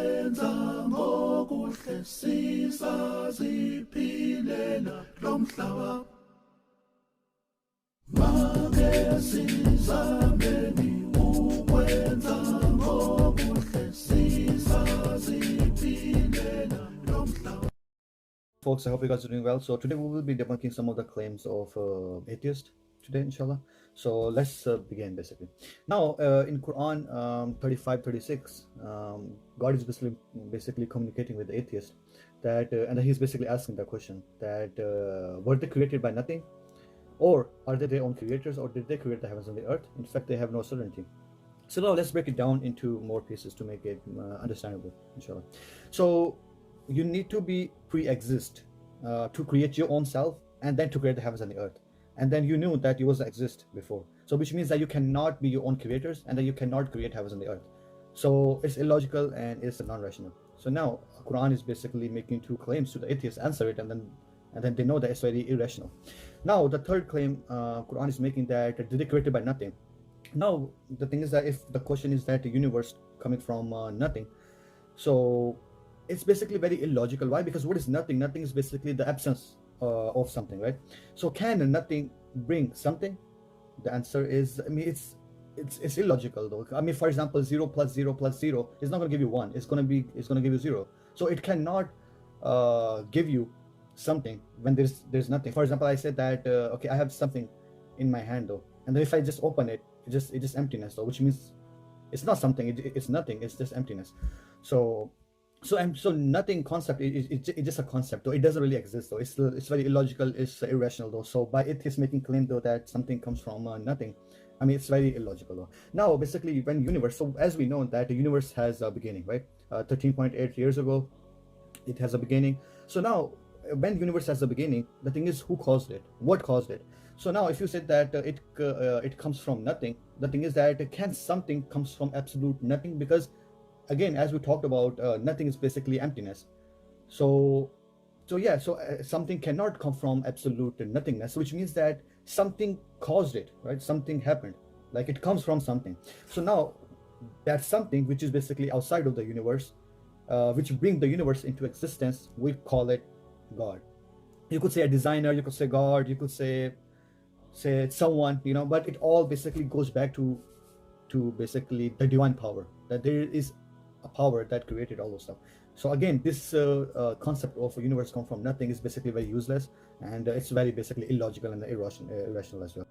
ukwenza ngokuhle sisaziphilela lo mhlaba. Make sizameni ukwenza ngokuhle sisaziphilela lo mhlaba. Folks, I hope you guys are doing well. So today we will be debunking some of the claims of atheists today, inshallah. So let's begin basically. Now in Quran 35:36, God is basically communicating with the atheist that and he's basically asking the question that were they created by nothing, or are they their own creators, or did they create the heavens and the earth? In fact, they have no certainty. So now let's break it down into more pieces to make it understandable, inshallah. So you need to be pre-exist to create your own self, and then to create the heavens and the earth. And then you knew that you was exist before. So which means that you cannot be your own creators, and that you cannot create heavens and the earth. So it's illogical and it's non-rational. So now Quran is basically making two claims to the atheists, answer it, and then they know that it's very irrational. Now the third claim Quran is making, that did they created by nothing. Now the thing is that if the question is that the universe coming from nothing, so it's basically very illogical. Why? Because what is nothing? Nothing is basically the absence of something, right? So can nothing bring something? The answer is, I mean, it's illogical though. I mean, for example, 0 plus 0 plus 0 is not going to give you 1. It's going to give you 0. So it cannot give you something when there's nothing. For example, I said that okay, I have something in my hand though, and then if I just open it, it's just emptiness though, which means it's not something. It's nothing. It's just emptiness. So nothing concept it's just a concept though. It doesn't really exist though. It's very illogical. It's irrational though. So by atheists making claim though that something comes from nothing, I mean, it's very illogical though. Now basically when universe, so as we know that the universe has a beginning, right? 13.8 years ago it has a beginning. So now when universe has a beginning, the thing is, who caused it? What caused it? So now if you said that it comes from nothing, the thing is that can something comes from absolute nothing? Because again, as we talked about, nothing is basically emptiness. So something cannot come from absolute nothingness, which means that something caused it, right? Something happened, like it comes from something. So now that something, which is basically outside of the universe, which bring the universe into existence, we call it God. You could say a designer, you could say God, you could say someone, you know, but it all basically goes back to basically the divine power, that there is a power that created all those stuff. So again, this concept of a universe come from nothing is basically very useless, and it's very basically illogical and irrational as well.